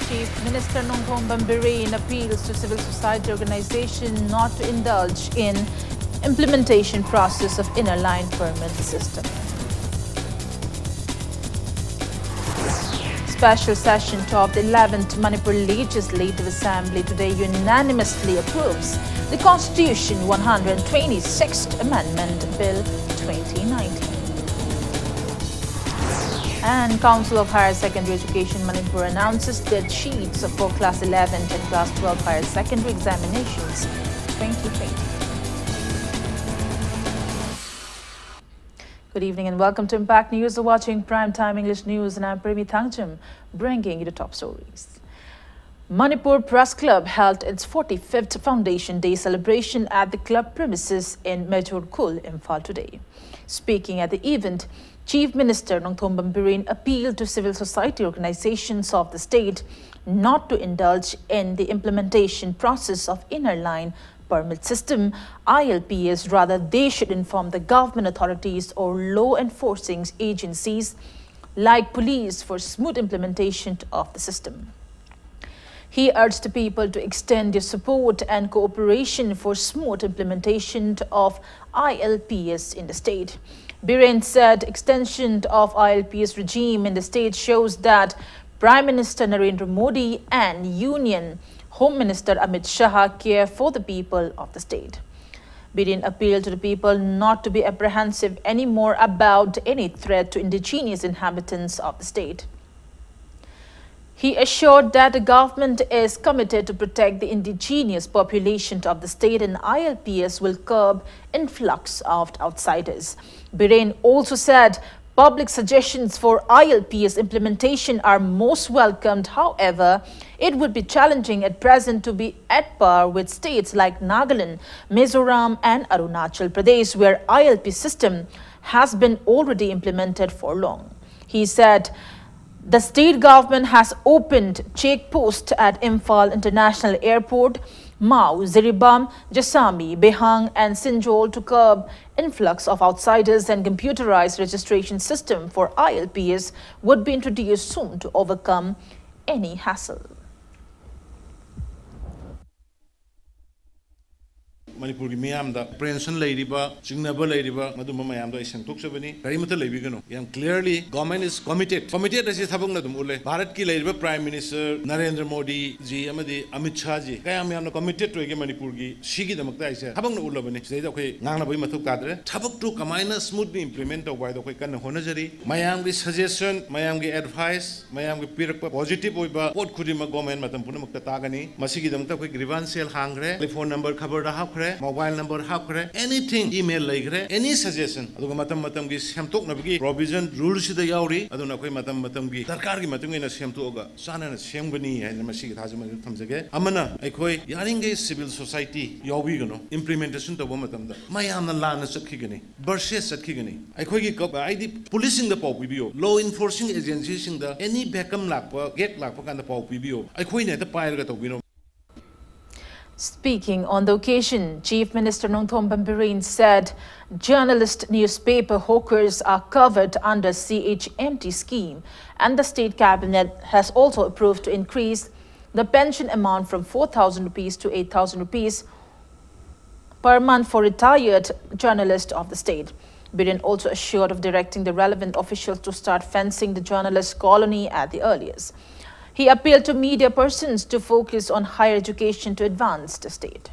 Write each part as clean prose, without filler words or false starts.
Chief Minister Nongthom Bambirin appeals to civil society organizations not to indulge in implementation process of inner line permit system. Special session of the 11th Manipur Legislative Assembly today unanimously approves the Constitution 126th Amendment Bill 2019. And Council of Higher Secondary Education Manipur announces dead sheets for Class 11 and Class 12 Higher Secondary Examinations 2020. Good evening and welcome to Impact News. You're watching Primetime English News and I'm Premi Thangcham, bringing you the top stories. Manipur Press Club held its 45th Foundation Day celebration at the club premises in Major Kul, Imphal today. Speaking at the event, Chief Minister Nongthom Bambirin appealed to civil society organizations of the state not to indulge in the implementation process of inner line permit system, ILPS. Rather, they should inform the government authorities or law enforcing agencies like police for smooth implementation of the system. He urged the people to extend their support and cooperation for smooth implementation of ILPS in the state. Biren said extension of ILPS regime in the state shows that Prime Minister Narendra Modi and Union Home Minister Amit Shah care for the people of the state. Biren appealed to the people not to be apprehensive anymore about any threat to indigenous inhabitants of the state. He assured that the government is committed to protect the indigenous population of the state and ILPS will curb influx of outsiders. Biren also said public suggestions for ILPS implementation are most welcomed. However, it would be challenging at present to be at par with states like Nagaland, Mizoram and Arunachal Pradesh, where ILP system has been already implemented for long. He said the state government has opened checkposts at Imphal International Airport, Mau, Ziribam, Jasami, Behang and Sinjol to curb influx of outsiders, and computerized registration system for ILPS would be introduced soon to overcome any hassle. Manipur ki miyam da prevention leiriba chingnaba leiriba maduma mayam da isen toksabani karimata leibigano yam clearly government is committed as thabang na dum ule bharat ki leiriba prime minister Narendra Modi ji amadi Amit Shah ji kayam yam committed to ge Manipur ki sigi damakta ise thabang na ulabani seida khoi ngangna bai mathuk tadre thabak to kamaina smoothly implement tawai da khoi kan honajari mayam gi suggestion mayam gi advice mayam gi pirakpa positive oiba pot khudima government matam punamakta tagani masigi damakta khoi grievance cell hangre telephone number khabar da hakre mobile number hakre anything email laikre any suggestion aduga matam gi semtok nabgi provision rules da yauri aduna koi matam gi sarkar gi matung ina semtoga sana na semgani haina masi gi thajama thamjage amana aikoi yaringe civil society yawi gano implementation to matam da mayam na lana sakhi gani versus sakhi gani aikoi gi id policing da pau pibio law enforcing agencies sing da any backup lakpa get lakpa kan da pau pibio aikoi ne da pair ga tobino. Speaking on the occasion, Chief Minister Nongthom Bambirin said journalist newspaper hawkers are covered under CHMT scheme, and the state cabinet has also approved to increase the pension amount from 4,000 rupees to 8,000 rupees per month for retired journalists of the state. Biren also assured of directing the relevant officials to start fencing the journalist colony at the earliest. He appealed to media persons to focus on higher education to advance the state.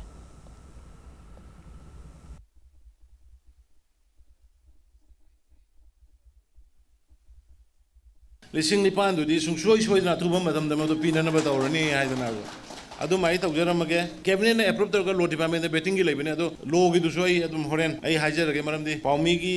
Lising nipan do di sungsoi na tuba madam da mado pina na batawrani haidana adu mai tawjaramage cabinet na approve targa law department betting gi lebine adu law gi du soi adum horen ai hajarage maramdi paumi gi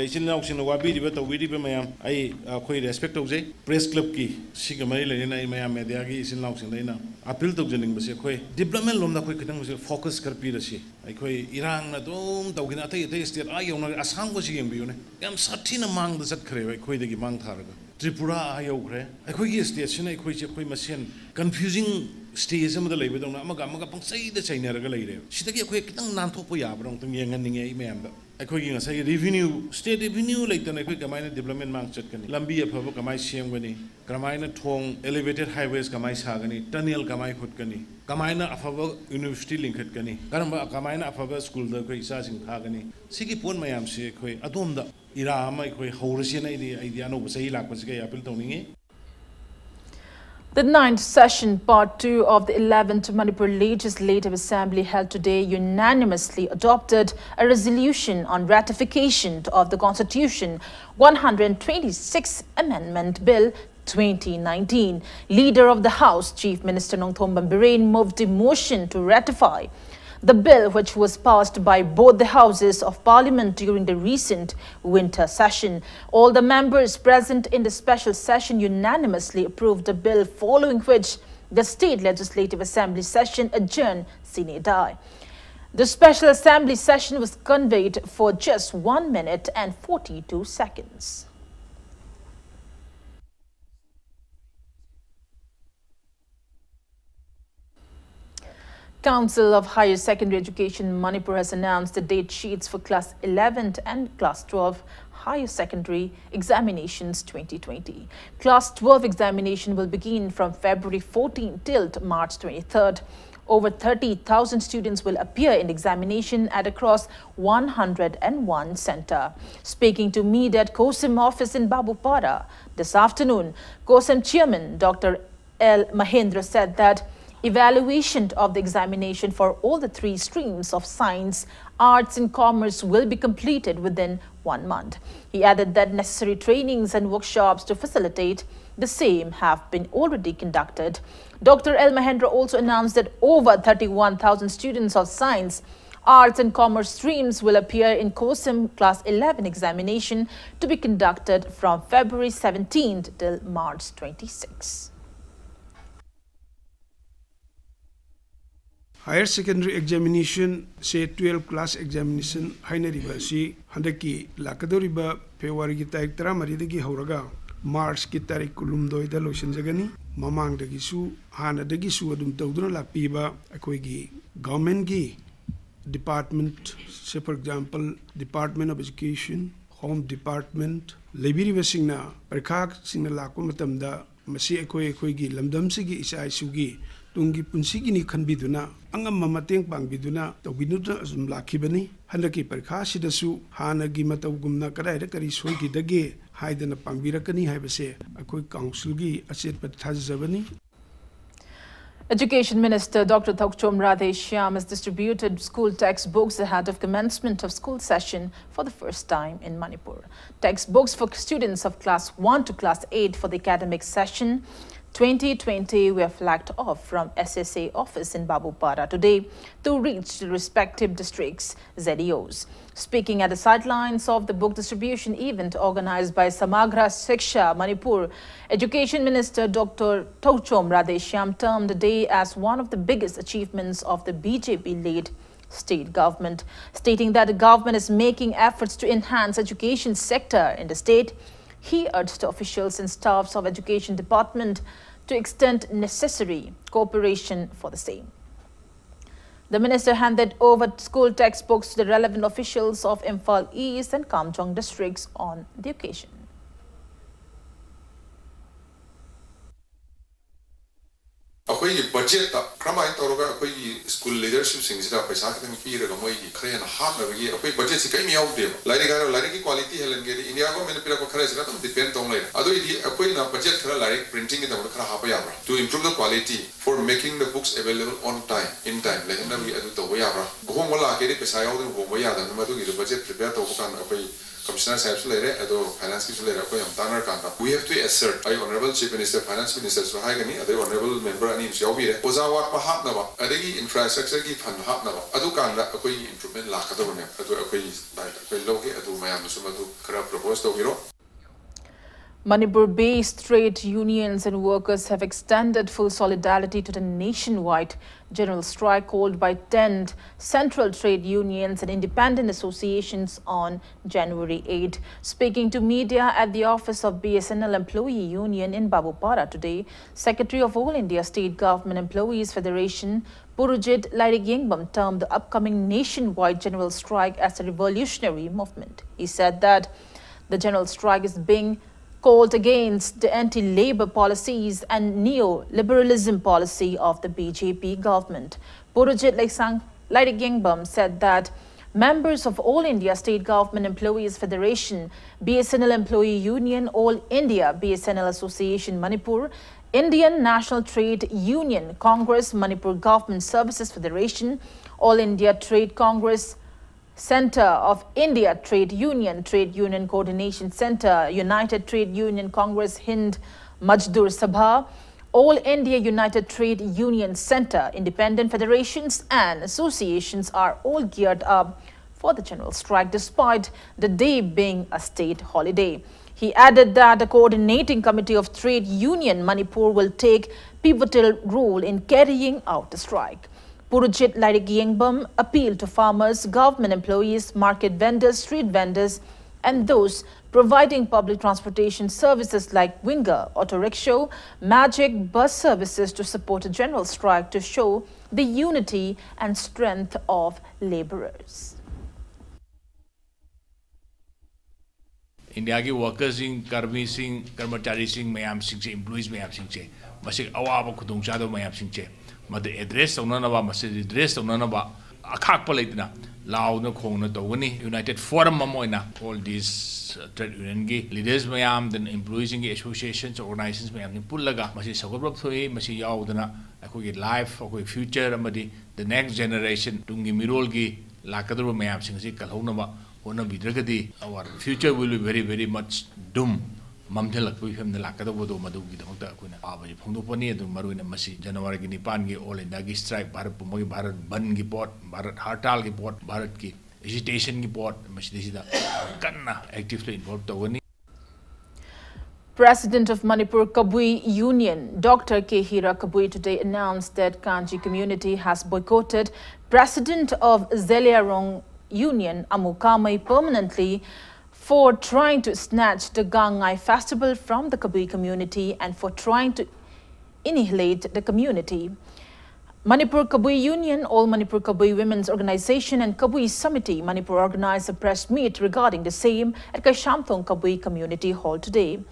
isin nauk sin wabi diba tawidi be mayam ai khoi respect tawjai press club ki siga mari lena ai mayam media gi isin nauk sin leina appeal tawjaning base khoi development lom na khoi khitang base focus kar pi rasi ai khoi irang na dum tawgina thai state ai yong asang go si yeng biune yam sathi na mang da sat khare khoi de gi mang tharaga Tripura ayogre akhoi gi state sin ai khoi che khoi masen confusing stage amada leibe dong amaga pangsai da chaina raga leire sidagi akhoi kitang nan thokpo yabra ong tung yengan ninge i mayam da ꯑꯩꯈꯣꯏꯒꯤ ꯉꯁꯥꯏꯒꯤ revenue state revenue ꯂꯩꯇꯅ ꯑꯩꯈꯣꯏ ꯀꯃꯥꯏꯅ development ꯃꯥꯡ ꯆꯠꯀꯅꯤ ꯂꯝꯕꯤ ꯑꯐꯕ ꯀꯃꯥꯏ ꯁꯦꯝꯒꯅꯤ ꯀꯃꯥꯏꯅ ꯊꯣꯡ एलिवेटेड हाईवेज कमाई सागनी टनल कमाई खुदकनी कमायना अफब यूनिवर्सिटी लिंखटकनी करम कमायना अफब स्कूल द कोई इचासिंग थागनी सिगी पोन मयाम से कोई अदोमदा इरा अमा कोई हौरसिन आइदी अनोब सही लाखपसिगे appeal तौनिंगे. The 9th session, part 2 of the 11th Manipur Legislative Assembly held today unanimously adopted a resolution on ratification of the Constitution 126 Amendment Bill 2019. Leader of the House, Chief Minister Nongthom Bambiren, moved a motion to ratify the bill, which was passed by both the houses of parliament during the recent winter session. All the members present in the special session unanimously approved the bill, following which the State Legislative Assembly session adjourned sine die. The special assembly session was convened for just 1 minute and 42 seconds. Council of Higher Secondary Education Manipur has announced the date sheets for Class 11 and Class 12 Higher Secondary Examinations 2020. Class 12 examination will begin from February 14 till March 23rd. Over 30,000 students will appear in examination at across 101 center. Speaking to media at COSIM office in Babupara this afternoon, COSIM Chairman Dr. L. Mahendra said that evaluation of the examination for all the 3 streams of science, arts and commerce will be completed within 1 month. He added that necessary trainings and workshops to facilitate the same have been already conducted. Dr. L. Mahendra also announced that over 31,000 students of science, arts and commerce streams will appear in COSIM Class 11 examination to be conducted from February 17th till March 26. Higher secondary examination say 12 class examination hainariba si handaki lakadoriba February ki tarik 13 dagi hauraga March ki tarik 12 da loisanjagani mamang dagi su hana dagi su adum tawduna lapiba akoigi government gi department say for example Department of Education, Home Department labiriba singna parkhak singna lakpa matamda masi akoigi lamdam sigi isa isugi tungi punsigi ni khanbiduna angam mamateng pangbiduna tawbinuda azum lakhibani handaki parkha sidasu hanagi matawgumna kadaida kari soigi dage haidana pangbirakani haibase akoi council gi achet pathajabani. Education Minister Dr. Thokchom Radheshyam has distributed school textbooks ahead of commencement of school session for the first time in Manipur. Textbooks for students of class 1 to class 8 for the academic session 2020 were flagged off from SSA office in Babupara today to reach the respective districts' ZEOs. Speaking at the sidelines of the book distribution event organized by Samagra Shiksha Manipur, Education Minister Dr. Thokchom Radheshyam termed the day as one of the biggest achievements of the BJP-led state government, stating that the government is making efforts to enhance education sector in the state. He urged officials and staffs of Education Department to extend necessary cooperation for the same. The minister handed over school textbooks to the relevant officials of Imphal East and Kamjong districts on the occasion. Akwai budget ta kramai toroga akwai school leadership singsida paisa kitang pira ga moi khare na hap na gi akwai budget si kai mi out de lari ki quality helen ge India government pira ko khare sira tam depend tong lai ado idi akwai na budget khara lari printing da khara hapa ya to improve the quality for making the books available on time in time le na gi adu to ya ra go mola ke ri paisa out de go ya da ma do gi budget prepare to kan akwai Commissioner Sahib Sulere, Finance Sulere, we have to assert, Honorable Chief Minister, Finance Minister, Suhaigani, Honorable Member, and Yavire, Ozawa Pahatnava, Adegi infrastructure, Fan Hatnava, Adukanda, a improvement Lakadone, Adu Loki, Adu Mayam Sumadu, Kara proposed to Hero. Manipur-based trade unions and workers have extended full solidarity to the nationwide general strike called by 10 central trade unions and independent associations on January 8. Speaking to media at the office of BSNL Employee Union in Babupara today, Secretary of All India State Government Employees Federation Purujit Lairigyingbam termed the upcoming nationwide general strike as a revolutionary movement. He said that the general strike is being called against the anti-labor policies and neoliberalism policy of the BJP government. Purujit Lairigyingbam said that members of All India State Government Employees Federation, BSNL Employee Union, All India BSNL Association Manipur, Indian National Trade Union Congress, Manipur Government Services Federation, All India Trade Congress Center of India Trade Union Coordination Center, United Trade Union Congress Hind Majdur Sabha, All India United Trade Union Center, independent federations and associations are all geared up for the general strike despite the day being a state holiday. He added that the coordinating committee of trade union Manipur will take pivotal role in carrying out the strike. Purujit Lairigyingbam appealed to farmers, government employees, market vendors, street vendors, and those providing public transportation services like Winger, auto rickshaw, Magic bus services to support a general strike to show the unity and strength of laborers. India के workers सिंग, कर्मी सिंग, कर्मचारी सिंग, ma'am सिंग से employees ma'am सिंग से, मसे अवाब खुदुंचादो ma'am सिंग से, मद address उन्होंने नवा मसे address उन्होंने नवा अखाक पलेटना, लाउ न खोंग न तो वनी United Forum ममोइना, all these trade union के leaders मैम, then employees के associations, organizations मैम ने पुल लगा, मसे सगोरब थोड़ी, मसे याव उधना, अकोई life, अकोई future, मदी the next generation, तुंगी मिरोल की लाकदरो मैम सिंग से कल नवा our future will be very, very much doomed. Mamjelak, we have the Lakado, Maduki, the Mota, Abbey, Pondoponi, the Maruna Masi, January Nipangi, all in Nagi strike, Barat Pumogi, Barat Bangi port, Barat Hartal port, Barat ki, agitation port, Mashisida, Kanna, actively involved the winning. President of Manipur Kabui Union, Dr. K. Hira Kabui, today announced that Kanji community has boycotted President of Zeliarong Union Amukamai permanently for trying to snatch the Gangai festival from the Kabui community and for trying to annihilate the community. Manipur Kabui Union, All Manipur Kabui Women's Organization and Kabui Samiti Manipur organized a press meet regarding the same at Kaishamthong Kabui Community Hall today.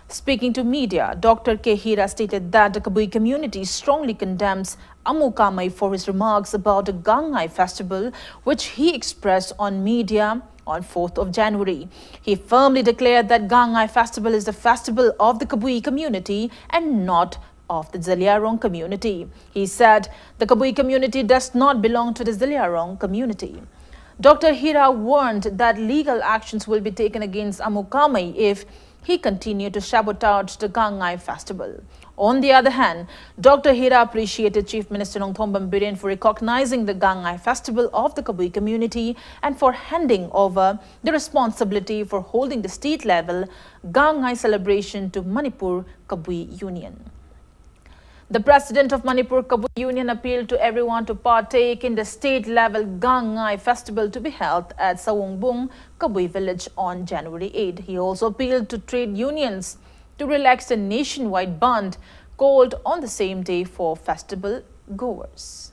Speaking to media, Dr. K. Hira stated that the Kabui community strongly condemns Amukamai for his remarks about the Gangai festival, which he expressed on media on 4th of January. He firmly declared that Gangai festival is the festival of the Kabui community and not of the Zeliarong community. He said the Kabui community does not belong to the Zeliarong community. Dr. Hira warned that legal actions will be taken against Amukamai if he continued to sabotage the Gangai festival. On the other hand, Dr. Hira appreciated Chief Minister Nongthombam Biren for recognizing the Gangai festival of the Kabui community and for handing over the responsibility for holding the state-level Gangai celebration to Manipur Kabui Union. The president of Manipur Kabui Union appealed to everyone to partake in the state-level Gangai festival to be held at Sawongbung, Kabui village on January 8. He also appealed to trade unions to relax the nationwide ban called on the same day for festival goers.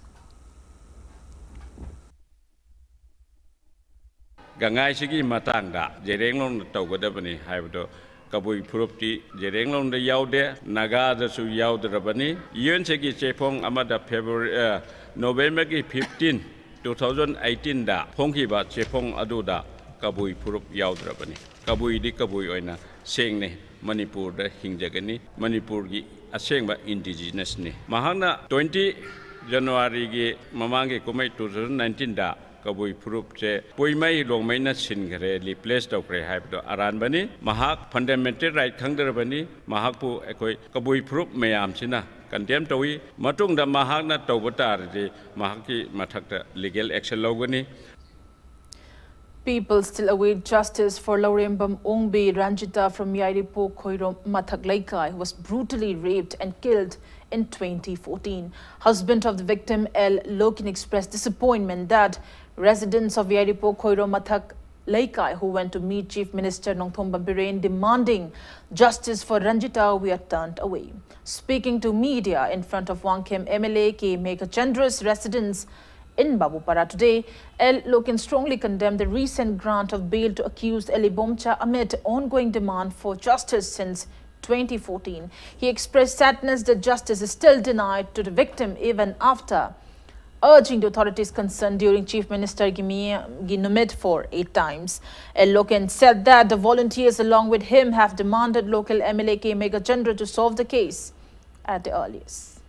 Gangai sigi matangda jerenglong tawgadabani haibdo Kabui Purupti, Jerenglong the Yaude, Naga the Su Yaudrabani, Yun Segi Chepong Amada February, November 15, 2018 da, Ponkiba Chepong Aduda, Kabui Purup Yaudrabani, Kabui di Kabui Oina, Sengne, Manipur the Hingjagani, Manipur gi Asengba indigenous ni. Mahana 20 January Mamangi Kumai 2019 da. Kabui Purup se Puimai Longmaina Singre, replace Dokre Hype Aranbani, Mahak fundamental right Kangarabani, Mahapu Ekoi, Kabui Purup Mayam Sina, condemned Towi, Matung the Mahana Tobatar, the Mahaki Matakta legal action logani. People still await justice for Laurembam Ongbe Ranjita from Yairipo Khoiro Mathak Laikai, who was brutally raped and killed in 2014. Husband of the victim, L. Lokin, expressed disappointment that residents of Yairipo Khoiro Mathak Laikai, who went to meet Chief Minister Nongthomba Biren demanding justice for Ranjita, were turned away. Speaking to media in front of Wangkhem MLA K. Megachandra's residence in Babupara today, L. Lokin strongly condemned the recent grant of bail to accused Eli Bomcha amid ongoing demand for justice since 2014. He expressed sadness that justice is still denied to the victim even after urging the authorities concerned during Chief Minister Ginumit for 8 times. L. Lokin said that the volunteers along with him have demanded local MLA K. Megachandra to solve the case at the earliest.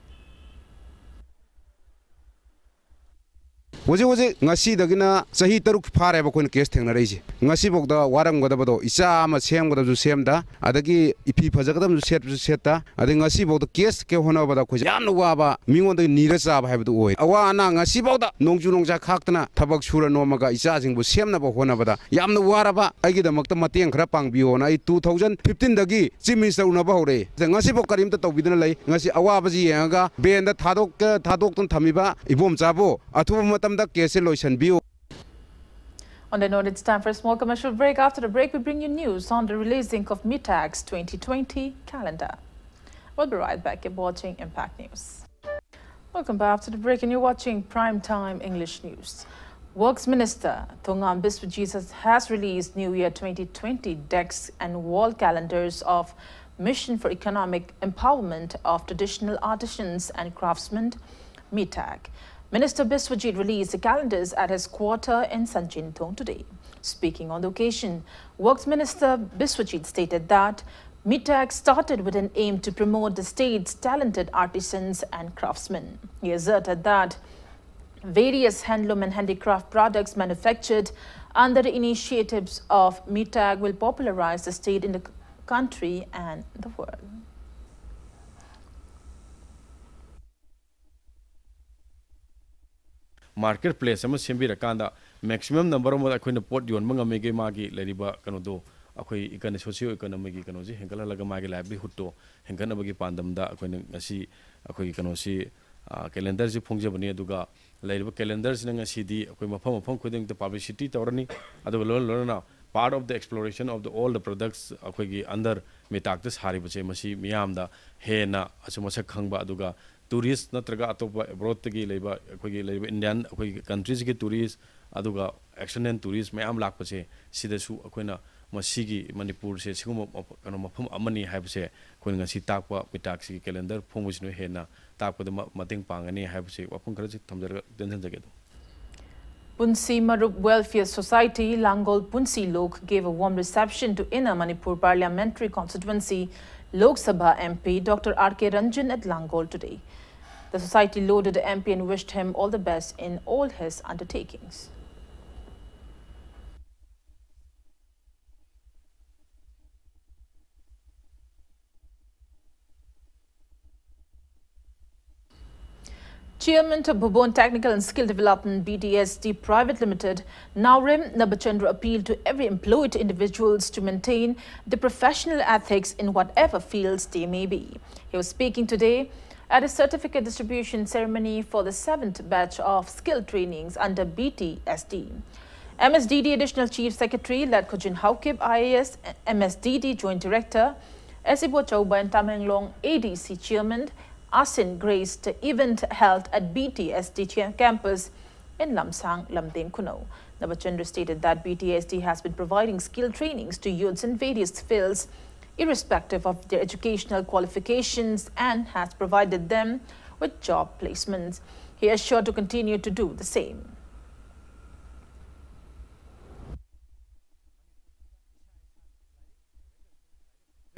Waje ngasi dagina sahi taruk phare ba koin case thengna reisi ngasi bokda waram godabado isa ama sem godabju semda adagi ipi phajagadam ju seta adi ngasi bokda case ke hona bada khoj yam wa ba mingon da nira cha ba habdu oi awa ana ngasi bokda nongju nongja khaktana thabak sura nomaga isa jingbu semna ba hona bada yamna wara ba agi da makta mateng khara pangbiyo na 2015 dagi chief minister una ba hore ngasi bok karim ta tawbidana lai ngasi awa ba ji yanga ben da thadok ton thamiba ibom chabo athu on the note, it's time for a small commercial break. After the break, we bring you news on the releasing of MITAG's 2020 calendar. We'll be right back. You're watching Impact News. Welcome back after the break, and you're watching Primetime English News. Works Minister Kangnam has released New Year 2020 decks and wall calendars of Mission for Economic Empowerment of Traditional Artisans and Craftsmen, MITAG. Minister Biswajit released the calendars at his quarter in Sanchintong today. Speaking on the occasion, Works Minister Biswajit stated that MITAG started with an aim to promote the state's talented artisans and craftsmen. He asserted that various handloom and handicraft products manufactured under the initiatives of MITAG will popularize the state in the country and the world. Marketplace ama sembira kanda maximum number of akoina pot yon manga mege magi leriba kanodo akoi ikane socio economic kanoji hengala laga magi livelihood to hengana bagi pandam da akoina ngasi akoi kanosi calendar ji phongje bani aduga leriba calendar sina ngasi di akoi mafam khuding to publicity tawrani adu lona part of the exploration of all the products akoi gi under metak das hari bache masi miyam da hena asumasa khangba aduga tourist natraga atopa abroad tagi leiba akogi leiba Indian akogi countries ki tourist aduga action and tourist mayam lakpache sidasu akoina masigi Manipur se sigum kano mafam amani haibse koin ngasi takwa mitak si calendar phongusino hena takwa da mating pangani haibse wapung karaji thamjar tension jage Punsi Marup Welfare Society, Langol Punsi Lok, gave a warm reception to Inner Manipur Parliamentary Constituency Lok Sabha MP Dr. R.K. Ranjan at Langol today. The society lauded the MP and wished him all the best in all his undertakings. Chairman of Bhuban Technical and Skill Development BTST Private Limited, Naurim Nabachandra, appealed to every employed individuals to maintain the professional ethics in whatever fields they may be. He was speaking today at a certificate distribution ceremony for the 7th batch of skill trainings under BTST. MSDD Additional Chief Secretary Latkojin Haukib IAS, MSDD Joint Director Esibo Chauba and Tamenglong ADC Chairman Asin graced the event held at BTST campus in Lamsang, Lamdem Kuno. Nabachandra stated that BTST has been providing skill trainings to youths in various fields, irrespective of their educational qualifications, and has provided them with job placements. He is sure to continue to do the same.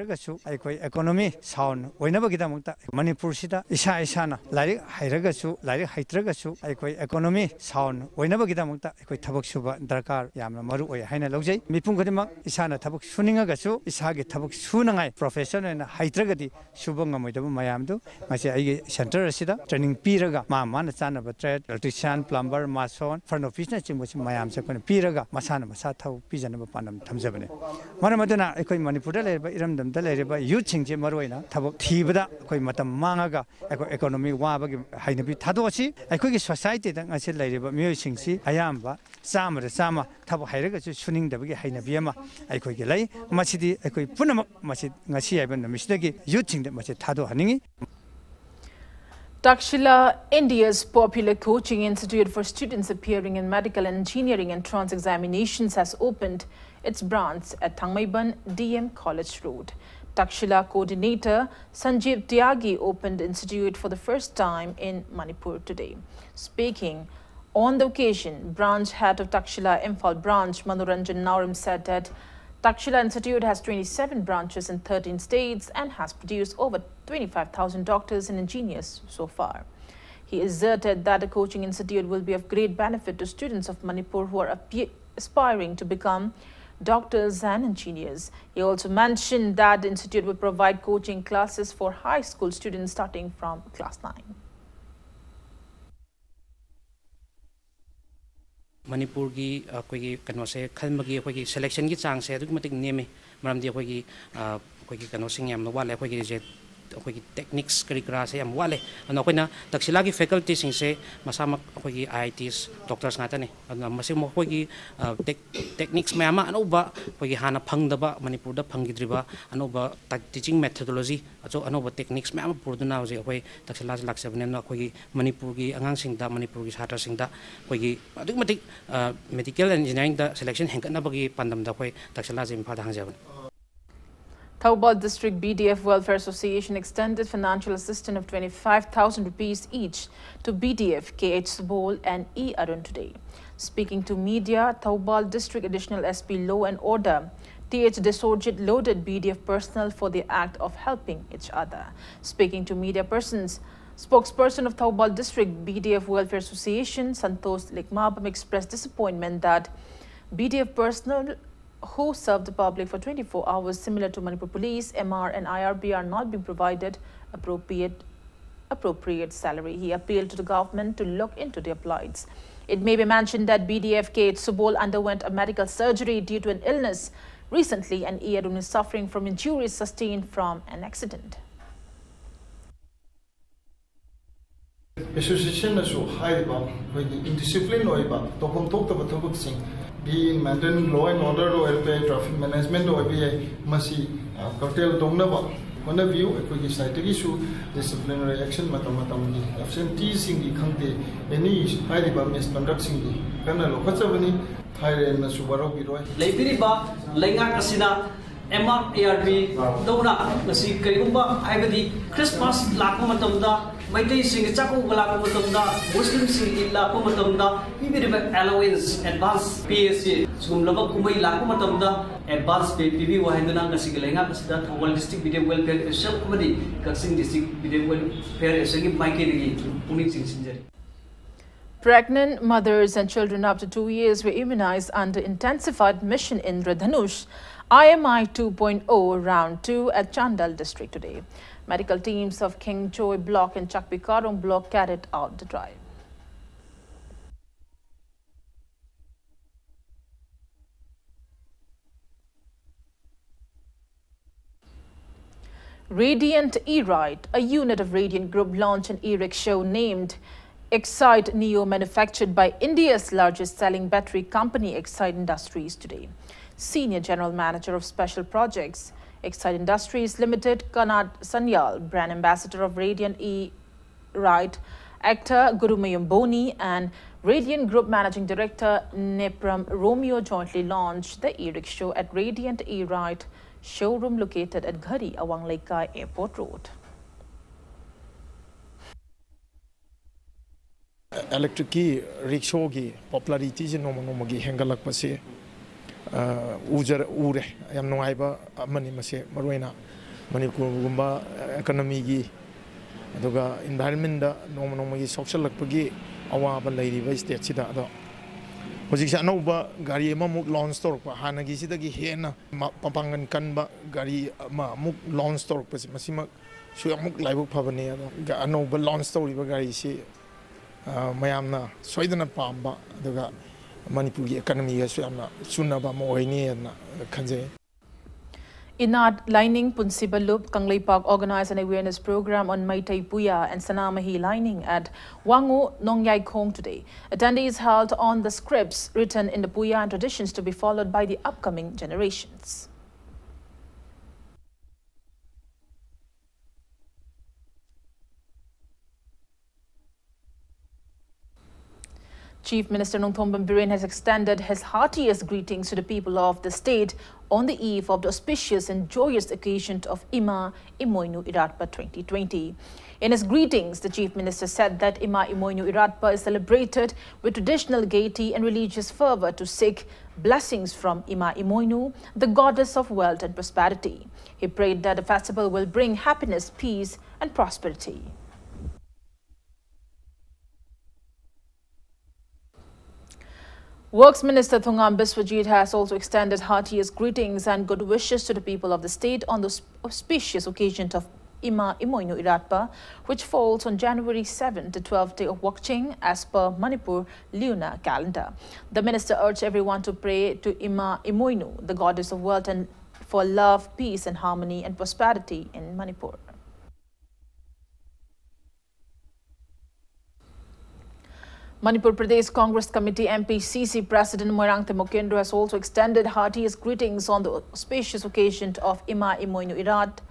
Ragasu, economy, sound, whenever get among Manipur Sita, Isana, Lari Hiragasu, Lari Hitragasu, economy, sound, whenever get among Tabak Suba, Dakar, Yamaru, Hina Loge, Mipungadima, Isana Tabak Suningagasu, Ishagi Tabak Sunangai, profession and Hitragati, Subanga Mayamdu, I say Center Sida, training Piraga, Mamma, son of a trade, electrician, plumber, mason, front of business, in which Mayam second Piraga, Masana Masata, Pijan of Panam Tamzabane. Manamadana, Manipur, Iram them, the youthing Maruena, Tabak Tibada, Matam Mangaga, economy, Wabag, Hainabi Tadosi, I could society, then I said, Lady, but music, see, Ayamba, Sama, the Sama, Tabak Hiraga, shooting the big Hainabiama, I could lay, Machidi, I could Punama, Machid, Nasia, and the mistake, youthing that Machid Tado Haningi. Takshila, India's popular coaching institute for students appearing in medical engineering entrance examinations, has opened its branch at Thangmaiban DM College Road. Takshila coordinator Sanjeev Tyagi opened the institute for the first time in Manipur today. Speaking on the occasion, branch head of Takshila Imphal branch Manoranjan Nauram said that Takshila Institute has 27 branches in 13 states and has produced over 25,000 doctors and engineers so far. He asserted that the coaching institute will be of great benefit to students of Manipur who are aspiring to become doctors and engineers. He also mentioned that the institute will provide coaching classes for high school students starting from class 9. Manipur ki koi kano se khalmagi koi selection ki chang se aduk matik neme maramdi koi kano sing yam wale koi je koi techniques curricula se yam wale ano koi na Takshila ki faculty sing se masama koi IITs doctors ngata ne ano masim koi techniques mayama ano ba koi hana phangdaba Manipur da phangidriba ano ba teaching methodology acho ano ba techniques mayama purduna je koi Takshila laksabne no koi Manipur ki angang sing da Manipur ki chhatra sing da koi aduk matik medical engineering da selection hengkana bagi pandam da koi Takshila je imphal hangjaban. Thoubal District BDF Welfare Association extended financial assistance of 25,000 rupees each to BDF, KH Subol and E. Arun today. Speaking to media, Thoubal District Additional SP Law and Order TH Desorjit loaded BDF personnel for the act of helping each other. Speaking to media persons, spokesperson of Thoubal District BDF Welfare Association, Santosh Lekmabam, expressed disappointment that BDF personnel who serve the public for 24 hours, similar to Manipur Police, MR and IRB, are not being provided appropriate salary. He appealed to the government to look into their plights. It may be mentioned that BDF KH Subol underwent a medical surgery due to an illness recently, and Iyadun is suffering from injuries sustained from an accident. Association also high about indiscipline or about talk about topics being maintaining law and order or traffic management or be masi cartel dongnaba one of view a site issue disciplinary action matamatam absentees in the county any high about misconduct singly kana lokachavani high and subaro biro Labiriba Lenga Asina MRARB Dona Nasi Karumba Ibadi Christmas Lakumatamda Mighty Sing Chaku Lakumatamda Muslim Sing Lakumatamda Ibiriba allowance advance PSC Sumlava Kumai Lakumatamda advance pay PB Wahandana Nasigalenga Asida Thoubal District Video Welfare Self Committee Kaksing District Video Welfare Assembly Mikey Puni Sing. Pregnant mothers and children up to 2 years were immunized under intensified mission in Radhanush IMI 2.0 Round 2 at Chandal District today. Medical teams of King Joy Block and Chakpikarong Block carried out the drive. Radiant E-Ride, a unit of Radiant Group, launched an e-rickshaw named Excite Neo, manufactured by India's largest selling battery company, Excite Industries today. Senior General Manager of Special Projects, Excite Industries Limited, Kanad Sanyal, Brand Ambassador of Radiant E-Ride, actor Gurumayam Boni, and Radiant Group Managing Director Nepram Romeo jointly launched the e-rickshaw at Radiant E-Ride showroom located at Ghari, Awang Laikai Airport Road. Electric rickshaw ki popularity je noma gi hengalak pase ure yam nungaiba amani mase maroina Manipur gumba economy gi aduga environment da nong gi social lakpagi awaba lairiba state sida do hojik sa no gari ma muk launch store pa hanagi sida gi hena papangan kanba gari ma muk launch store pa masima su muk laibuk phabane ado ano ba launch store ba gari si mayamna soidana pamba aduga Manipur gi economy ga su amna sunaba mo hoini na khanje. Inad Lining Punsibalup Kanglei Park organized an awareness program on Maitai Puya and Sanamahi lining at Wangu Nongyai Kong today. Attendees held on the scripts written in the Puya and traditions to be followed by the upcoming generations. Chief Minister Nongthombam Biren has extended his heartiest greetings to the people of the state on the eve of the auspicious and joyous occasion of Ima Imoinu Iratpa 2020. In his greetings, the Chief Minister said that Ima Imoinu Iratpa is celebrated with traditional gaiety and religious fervor to seek blessings from Ima Imoinu, the goddess of wealth and prosperity. He prayed that the festival will bring happiness, peace and prosperity. Works Minister Thongam Biswajit has also extended heartiest greetings and good wishes to the people of the state on the auspicious occasion of Ima Imoinu Iratpa, which falls on January 7 to 12th day of Wakching as per Manipur Lunar calendar. The minister urged everyone to pray to Ima Imoinu, the goddess of wealth, and for love, peace and harmony and prosperity in Manipur. Manipur Pradesh Congress Committee MPCC President Moirang Temokendro has also extended heartiest greetings on the auspicious occasion of Ima Imoinu Irat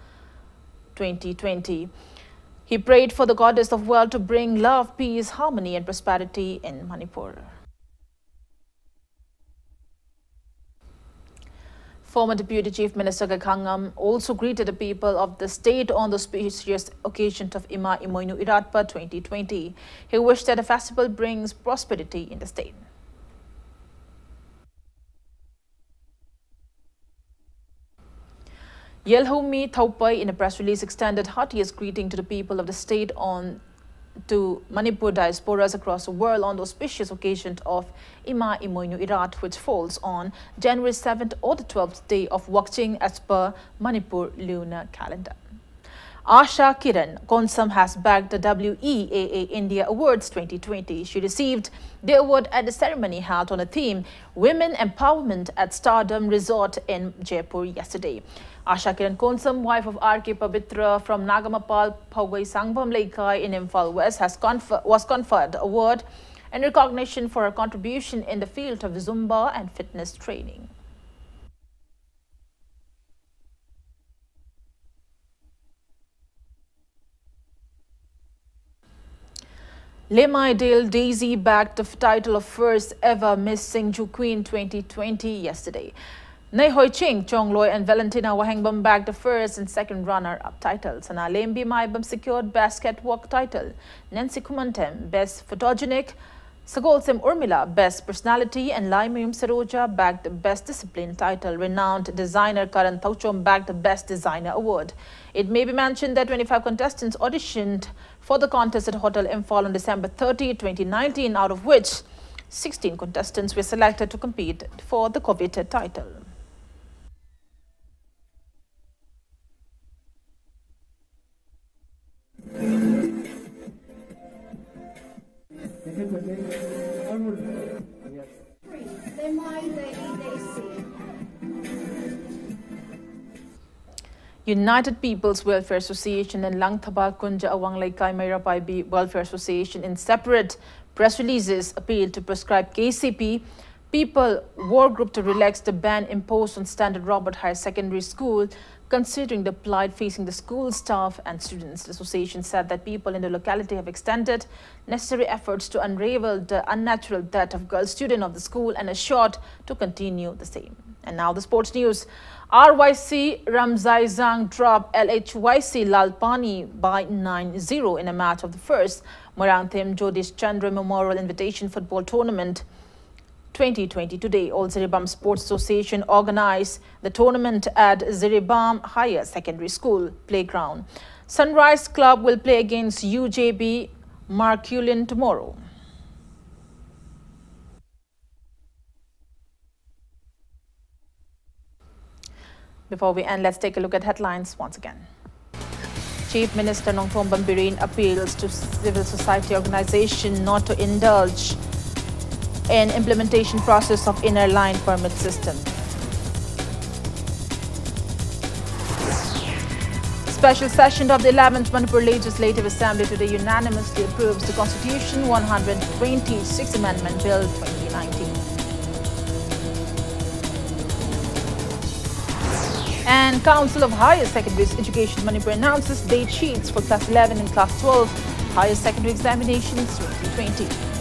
2020. He prayed for the goddess of wealth to bring love, peace, harmony and prosperity in Manipur. Former Deputy Chief Minister Kangnam also greeted the people of the state on the auspicious occasion of Ima Imoinu Iratpa 2020. He wished that the festival brings prosperity in the state. Yelhomi Thaupai in a press release extended heartiest greeting to the people of the state to Manipur diasporas across the world on the auspicious occasion of Ima Imoinu Irat, which falls on January 7th or the 12th day of Wakching as per Manipur Lunar calendar. Asha Kiran Konsam has bagged the WEAA India Awards 2020. She received the award at the ceremony held on the theme Women Empowerment at Stardom Resort in Jaipur yesterday. Asha Kiran Konsam, wife of R.K. Pabitra from Nagamapal Phawai Sangbam Laikai in Imphal West, was conferred the award in recognition for her contribution in the field of Zumba and fitness training. Lemai Dale Daisy bagged the title of first ever Miss Singju Queen 2020 yesterday. Nay Hoi Ching, Chong Loy and Valentina Wahengbam bagged the first and second runner-up titles. Sana Lembi Maibam secured Best Catwalk title. Nancy Kumantem, Best Photogenic. Sagolsem Urmila, Best Personality, and Laimim Saroja bagged the Best Discipline title. Renowned designer Karan Tauchom bagged the Best Designer award. It may be mentioned that 25 contestants auditioned for the contest at Hotel Imphal on December 30, 2019, out of which 16 contestants were selected to compete for the coveted title. United People's Welfare Association and Langthaba Kunja Awang Laikai Mairapai Welfare Association in separate press releases appealed to prescribe KCP People War Group to relax the ban imposed on Standard Robert Higher Secondary School, considering the plight facing the school staff and students. The association said that people in the locality have extended necessary efforts to unravel the unnatural death of girl student of the school and assured to continue the same. And now the sports news. RYC Ramzai Zhang dropped LHYC Lalpani by 9-0 in a match of the first Moranthim Jodish Chandra Memorial Invitation Football Tournament 2020. Today, All Ziribam Sports Association organized the tournament at Ziribam Higher Secondary School playground. Sunrise Club will play against UJB Marculin tomorrow. Before we end, let's take a look at headlines once again. Chief Minister Nongthom Bambirin appeals to civil society organization not to indulge in implementation process of inner line permit system. Special session of the 11th Manipur Legislative Assembly today unanimously approves the Constitution 126 Amendment Bill 2019. And Council of Higher Secondary Education Manipur announces date sheets for Class 11 and Class 12 Higher Secondary Examinations 2020.